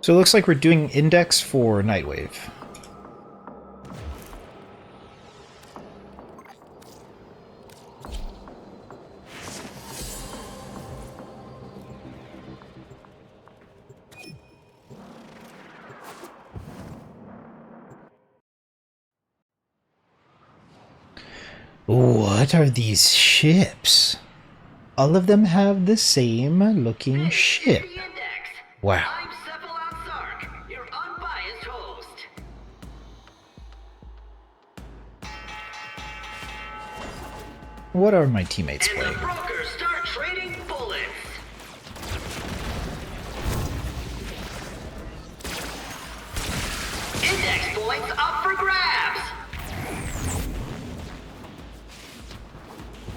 So it looks like we're doing index for Nightwave. What are these ships? All of them have the same looking ship. Wow. Your unbiased host. What are my teammates And playing? the brokers start trading bullets. Index points up for grabs.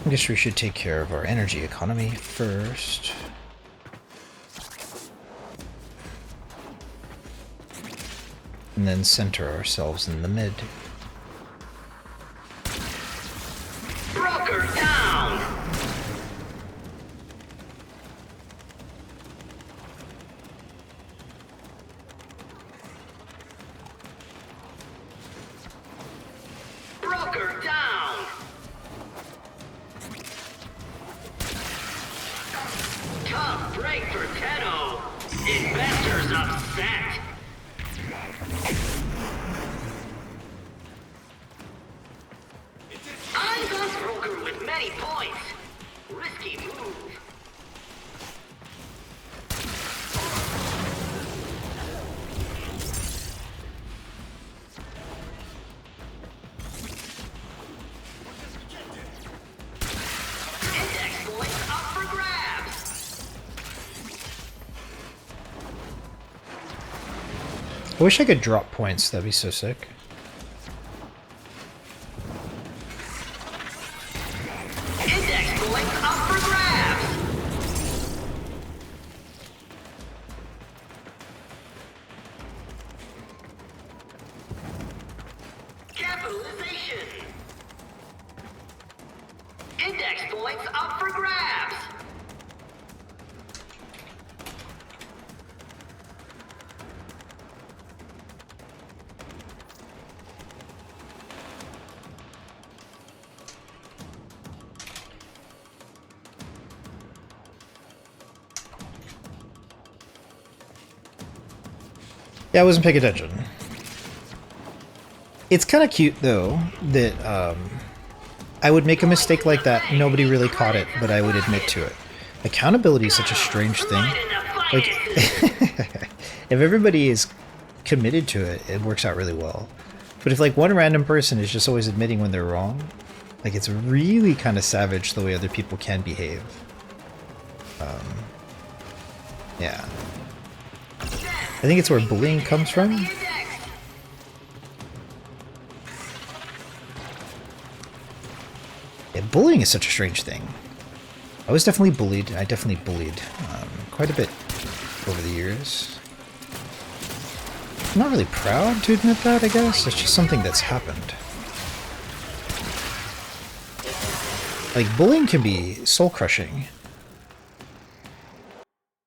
I guess we should take care of our energy economy first. And then center ourselves in the mid. Broker down. Broker down. Tough break for Tenno. Investors upset. Eyes on broker with many points. Risky move. Index points up for grabs. I wish I could drop points, that'd be so sick. Index points up for grabs. Capitalization. Index points up for grabs. Yeah, I wasn't paying attention. It's kind of cute, though, that I would make a mistake like that. Nobody really caught it, but I would admit to it. Accountability is such a strange thing. Like, if everybody is committed to it, it works out really well. But if, like, one random person is just always admitting when they're wrong, like, it's really kind of savage the way other people can behave. Yeah. I think it's where bullying comes from. Yeah, bullying is such a strange thing. I was definitely bullied. I definitely bullied quite a bit over the years. I'm not really proud to admit that, I guess. It's just something that's happened. Like, bullying can be soul-crushing.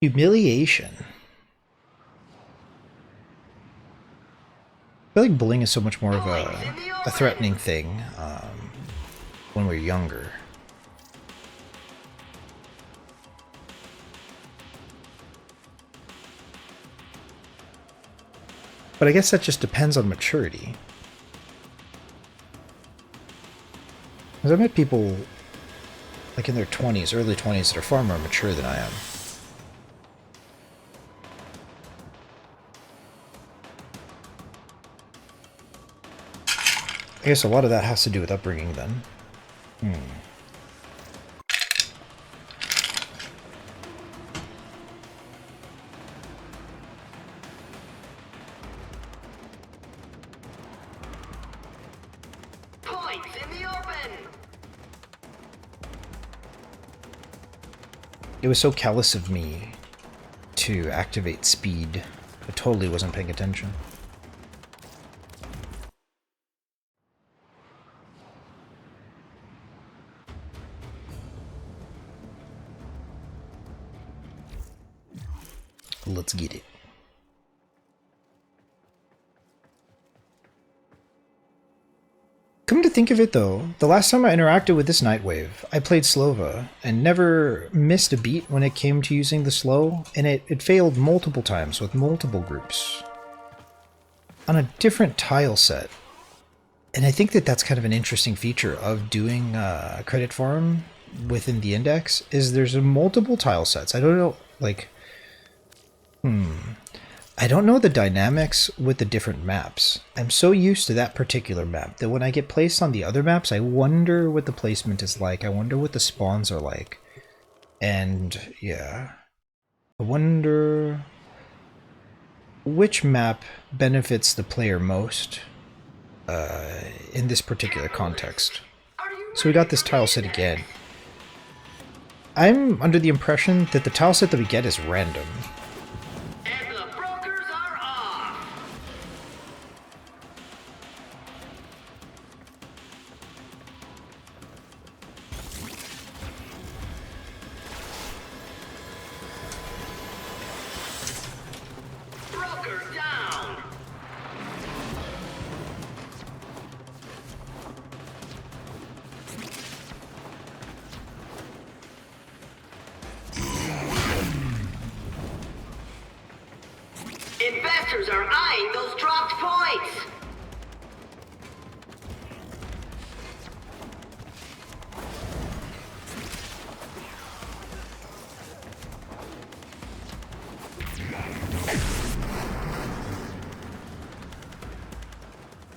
Humiliation. I feel like bullying is so much more of a threatening thing when we're younger. But I guess that just depends on maturity. Because I met people like in their 20s, early 20s that are far more mature than I am. I guess a lot of that has to do with upbringing then. Points in the open. It was so callous of me to activate speed. I totally wasn't paying attention. Let's get it. think of it though, the last time I interacted with this Nightwave, I played Slova and never missed a beat when it came to using the slow, and it failed multiple times with multiple groups on a different tile set. And I think that that's kind of an interesting feature of doing credit farm within the index, is there's multiple tile sets. I don't know, like, I don't know the dynamics with the different maps. I'm so used to that particular map that when I get placed on the other maps, I wonder what the placement is like. I wonder what the spawns are like. And yeah, I wonder which map benefits the player most in this particular context. So we got this tile set again. I'm under the impression that the tile set that we get is random. Investors are eyeing those dropped points!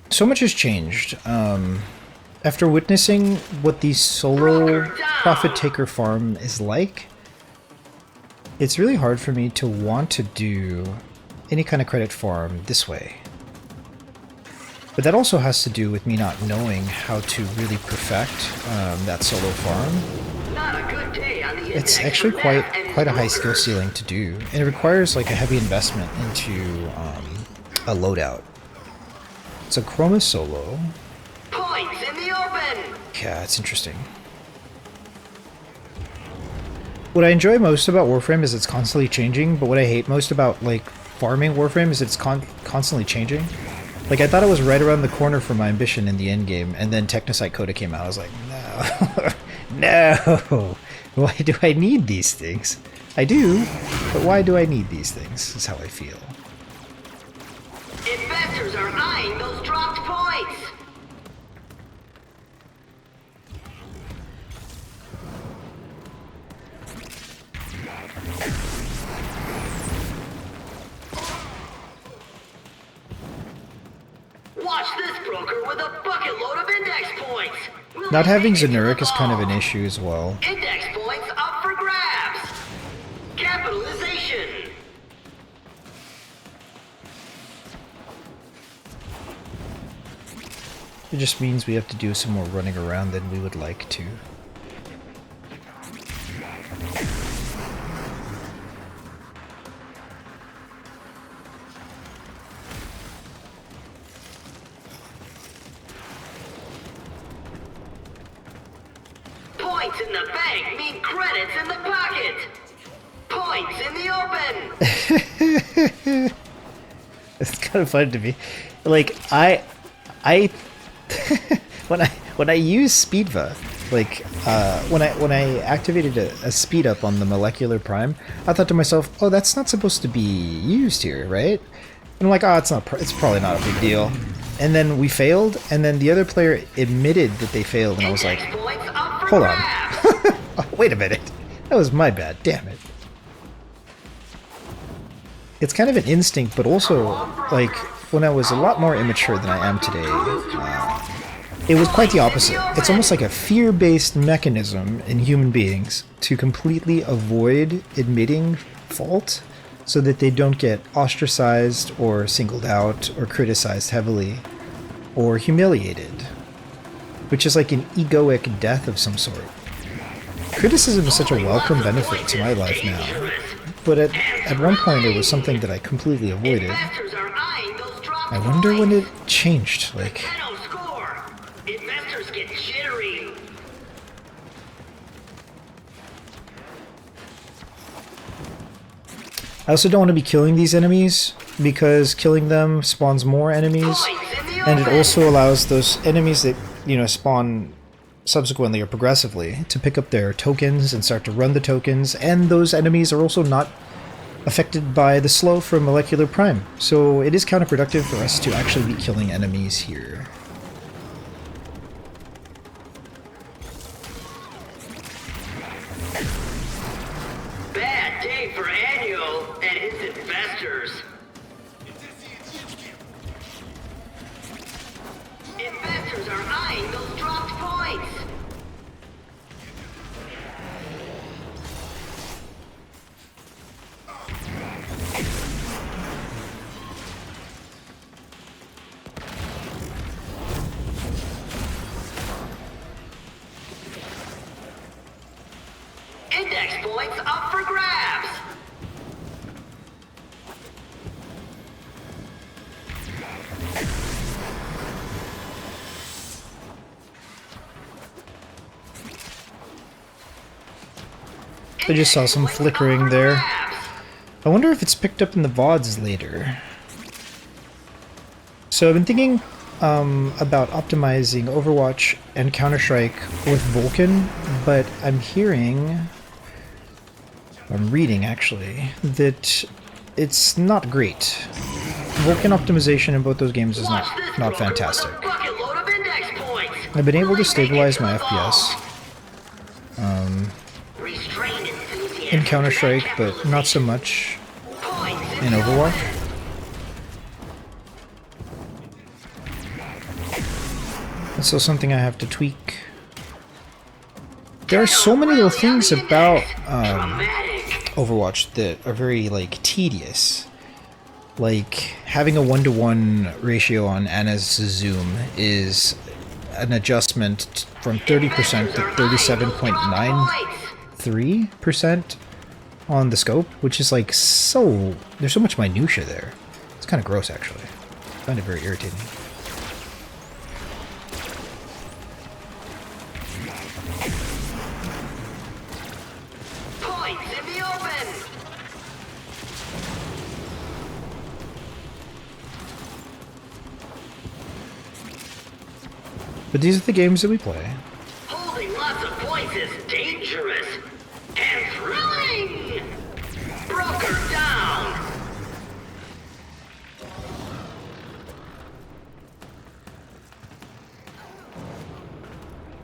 So much has changed. After witnessing what the solo profit taker farm is like, it's really hard for me to want to do any kind of credit farm this way. But that also has to do with me not knowing how to really perfect that solo farm. Not a good day on the It's index actually for quite that a and high skill brokers. ceiling to do, and it requires like a heavy investment into a loadout. It's a Chroma solo. Points in the open! Yeah, it's interesting. What I enjoy most about Warframe is it's constantly changing, but what I hate most about like farming Warframe is it's constantly changing. Like I thought it was right around the corner for my ambition in the end game, and then Technosite Coda came out. I was like, no, no. Why do I need these things? I do, but why do I need these things? Is how I feel. Investors are eyeing those dropped points! Watch this broker with a bucket load of index points! We'll Not having take it to Xenuric the is kind of an ball. issue as well. Index points up for grabs! Capitalization! It just means we have to do some more running around than we would like to. Points in the bank mean credits in the pocket! Points in the open! It's kind of fun to me. Like when I use Speedva, like when I activated a speed up on the molecular prime, I thought to myself, oh, that's not supposed to be used here, right? And I'm like, oh, it's probably not a big deal. And then we failed, and then the other player admitted that they failed, and I was like, Index points up for hold on. grabs! Oh, wait a minute. That was my bad. Damn it. It's kind of an instinct, but also, like, when I was a lot more immature than I am today, it was quite the opposite. It's almost like a fear-based mechanism in human beings to completely avoid admitting fault so that they don't get ostracized or singled out or criticized heavily or humiliated, which is like an egoic death of some sort. Criticism is such a welcome benefit to my life now, but at one point it was something that I completely avoided. Investors are eyeing those dropped I wonder when it points. changed, like, Shadow score! Investors get jittery! I also don't want to be killing these enemies, because killing them spawns more enemies, Points in the and it open. also allows those enemies that, spawn subsequently or progressively to pick up their tokens and start to run the tokens, and those enemies are also not affected by the slow from Molecular Prime. So it is counterproductive for us to actually be killing enemies here. Bad day for Annual and his investors. Investors are eyeing those dropped points. Index points up for grabs. I just saw some flickering there. I wonder if it's picked up in the VODs later. So I've been thinking about optimizing Overwatch and Counter-Strike with Vulkan, but I'm reading actually, that it's not great. Vulkan optimization in both those games is not fantastic. I've been able to stabilize my FPS in Counter-Strike, but not so much in Overwatch. That's still something I have to tweak. There are so many little things about Overwatch that are very, like, tedious. Like, having a 1-to-1 ratio on Ana's zoom is an adjustment from 30% to 37.93% on the scope, which is, like, there's so much minutia there. It's kind of gross, actually. I find it very irritating. But these are the games that we play. Holding lots of points is dangerous and thrilling. Broker down.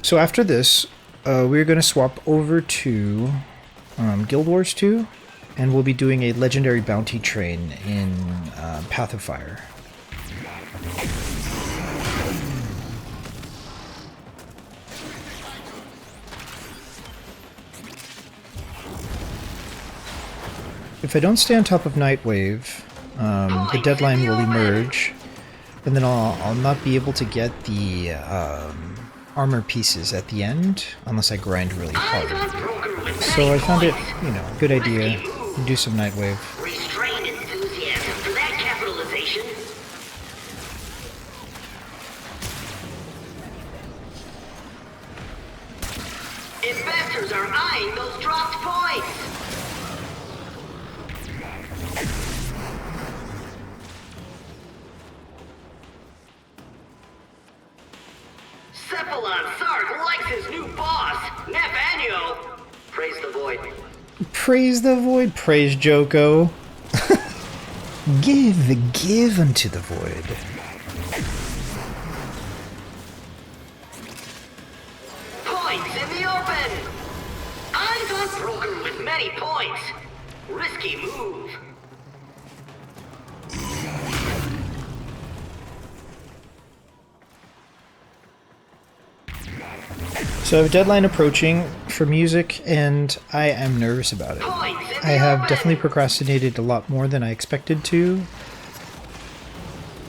So after this, we're going to swap over to Guild Wars 2, and we'll be doing a legendary bounty train in Path of Fire. If I don't stay on top of Nightwave, the deadline will emerge, and then I'll not be able to get the armor pieces at the end unless I grind really hard. So I found it, a good idea to do some Nightwave. Restrained enthusiasm for that capitalization. Investors are eyeing those dropped points. Cephalon Sark likes his new boss, Nathaniel. Praise the void. Praise the void, praise Joko. Give unto the void. Points in the open. Eyes on Broker with many points. Risky move. So I have a deadline approaching for music, and I am nervous about it. I have definitely procrastinated a lot more than I expected to.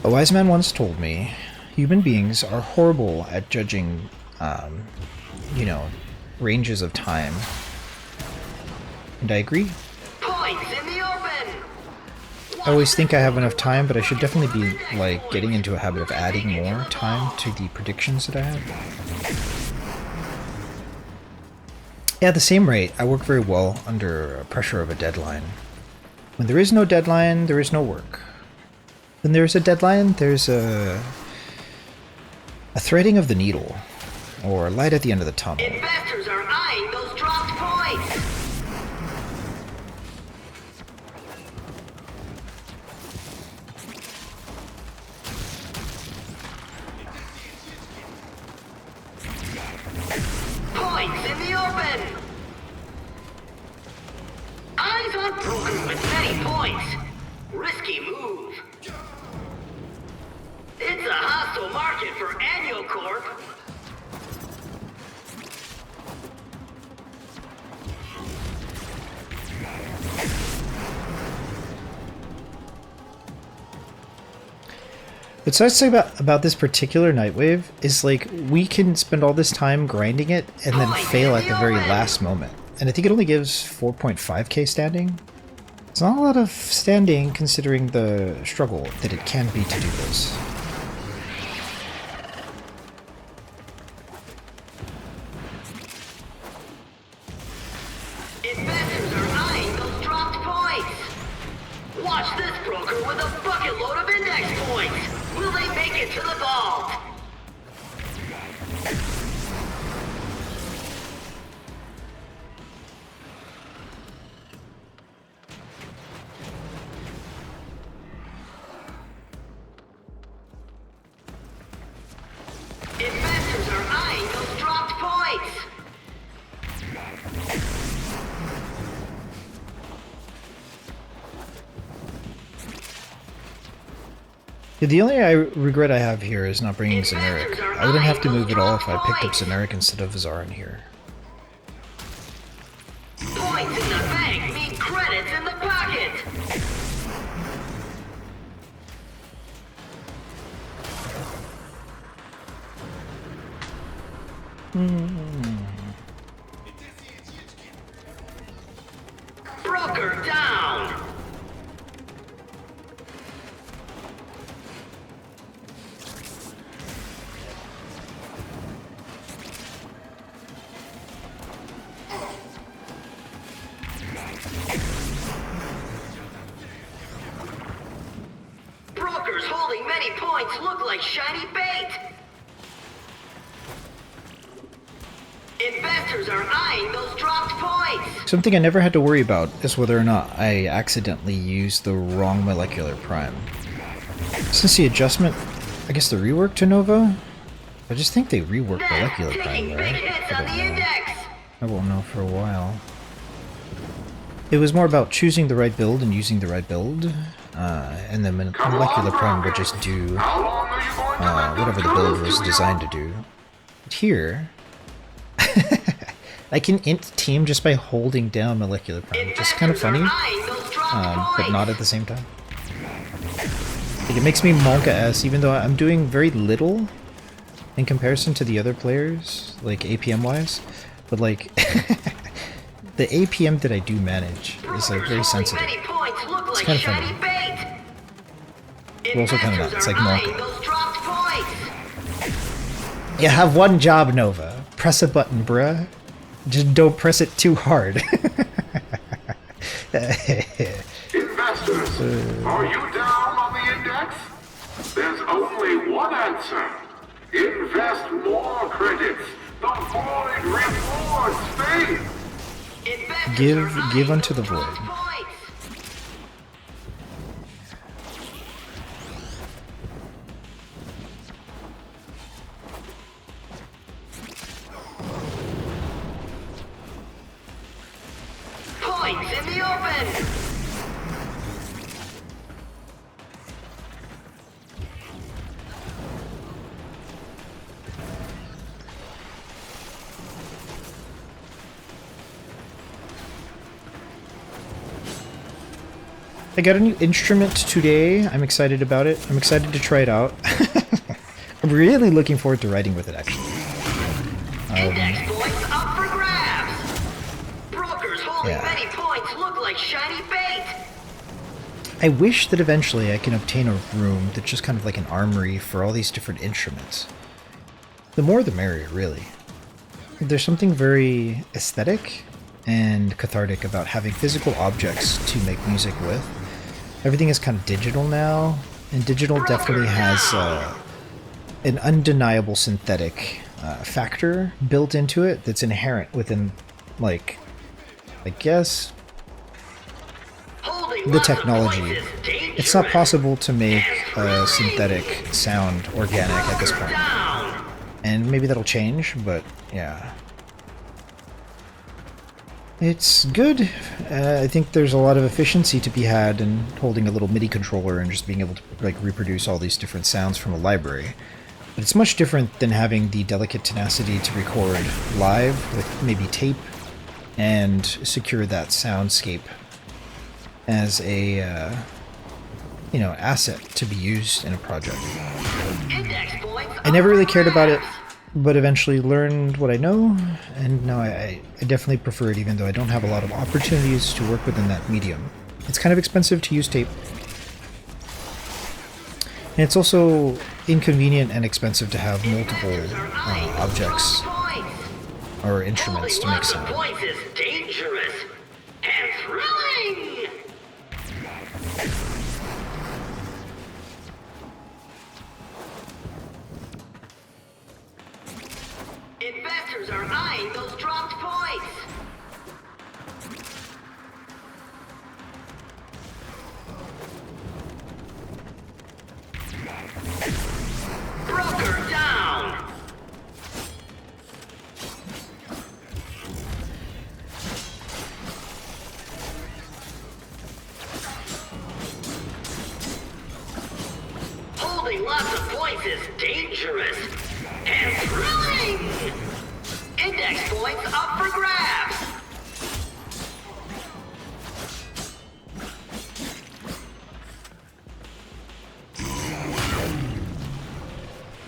A wise man once told me, human beings are horrible at judging, ranges of time. And I agree. I always think I have enough time, but I should definitely be, getting into a habit of adding more time to the predictions that I have. At the same rate, I work very well under pressure of a deadline. When there is no deadline, there is no work. When there is a deadline, there's a threading of the needle. Or light at the end of the tunnel. Investors are eyeing those dropped points. Points in the open. Eyes on brokers with many points. Risky move. It's a hostile market for Annual Corp. What's nice to say about this particular Nightwave is like we can spend all this time grinding it and then fail at the very last moment. And I think it only gives 4.5k standing. It's not a lot of standing considering the struggle that it can be to do this. Investors are eyeing those dropped points. Watch this broker with a bucket load of index points. Will they make it to the vault? Investors are eyeing those dropped points. The only regret I have here is not bringing Xeneric. I wouldn't have to move at all if I picked up Xeneric instead of Zarin here. Points in the bank mean credits in the pocket. Broker down. Brokers holding many points look like shiny bait. Investors are eyeing those dropped points. Something I never had to worry about is whether or not I accidentally used the wrong molecular prime. Since the adjustment, I guess the rework to Nova? I just think they reworked molecular prime, Taking big right? hits I on don't the know. index. I won't know for a while. It was more about choosing the right build and using the right build, and then molecular prime would just do whatever the build was designed to do. But here, I can int team just by holding down molecular prime, which is kind of funny, but not at the same time. Like, it makes me Monka-S, even though I'm doing very little in comparison to the other players, like APM-wise, but like, the APM that I do manage is like very sensitive. It's kind of funny. But also kind of not. It's like Monka. You have one job, Nova. Press a button, bruh. Just don't press it too hard. Investors, are you down on the index? There's only one answer. Invest more credits. The void rewards faith. Give unto the void. Points in the open. I got a new instrument today. I'm excited about it. I'm excited to try it out. I'm really looking forward to writing with it, actually. Index points up for grabs. Brokers holding Yeah. many points look like shiny bait. I wish that eventually I can obtain a room that's just kind of like an armory for all these different instruments. The more the merrier, really. There's something very aesthetic and cathartic about having physical objects to make music with. Everything is kind of digital now, and digital definitely has an undeniable synthetic factor built into it that's inherent within, like, I guess, the technology. It's not possible to make a synthetic sound organic at this point. And maybe that'll change, but yeah. It's good. I think there's a lot of efficiency to be had in holding a little MIDI controller and just being able to like reproduce all these different sounds from a library. But it's much different than having the delicate tenacity to record live with maybe tape and secure that soundscape as a you know, asset to be used in a project. I never really cared about it, but eventually learned what I know, and now I definitely prefer it, even though I don't have a lot of opportunities to work within that medium. It's kind of expensive to use tape, and it's also inconvenient and expensive to have multiple objects or instruments to make sound. Dangerous and thrilling. Investors are eyeing those dropped points. Broker down. Holding lots of points is dangerous and thrilling. Index points up for grabs.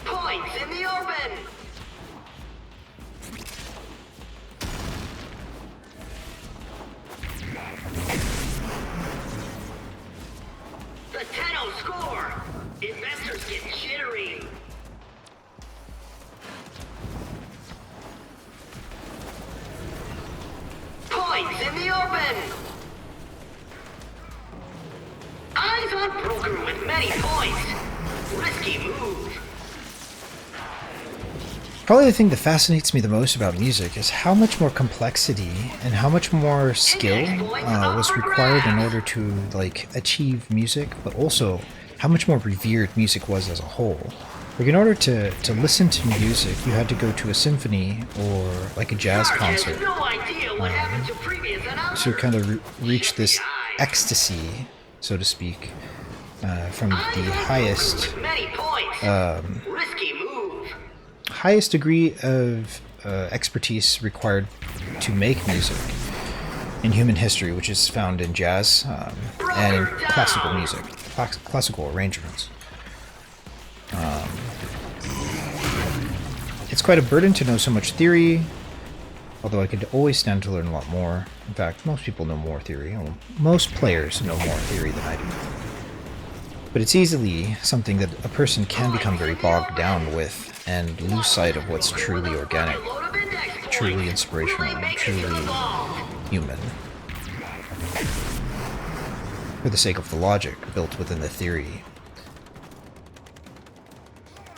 Points in the open. The 10-0 score. Investors get jittery. Points in the open. Eyes on broker with many points. Risky move. Probably the thing that fascinates me the most about music is how much more complexity and how much more skill was required in order to like achieve music, but also how much more revered music was as a whole. Like in order to listen to music, you had to go to a symphony or like a jazz concert to kind of reach this ecstasy, so to speak, from the highest degree of expertise required to make music in human history, which is found in jazz and in classical music, classical arrangements. It's quite a burden to know so much theory, although I could always stand to learn a lot more. In fact, most people know more theory. Well, most players know more theory than I do. But it's easily something that a person can become very bogged down with and lose sight of what's truly organic, truly inspirational, and truly human. For the sake of the logic built within the theory.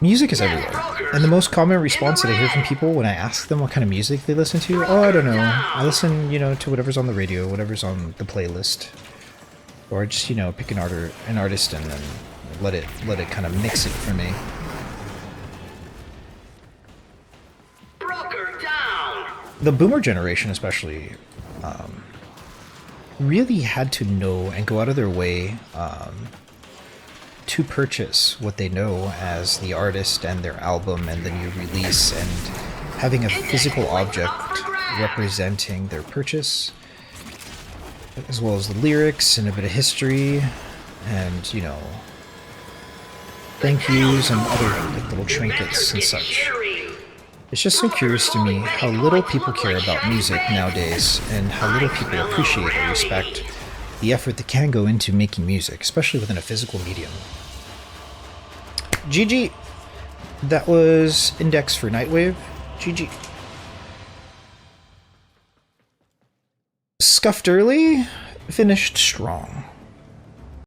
Music is everywhere, and the most common response that I hear from people when I ask them what kind of music they listen to, oh, I don't know, I listen, you know, to whatever's on the radio, whatever's on the playlist, or just, you know, pick an artist and then let it kind of mix it for me. Broker down. The boomer generation especially really had to know and go out of their way to purchase what they know as the artist and their album and the new release, and having a physical object representing their purchase, as well as the lyrics and a bit of history and, you know, thank yous and other like, little trinkets and such. It's just so curious to me how little people care about music nowadays, and how little people appreciate or respect the effort that can go into making music, especially within a physical medium. GG! That was Index for Nightwave. GG. Scuffed early, finished strong.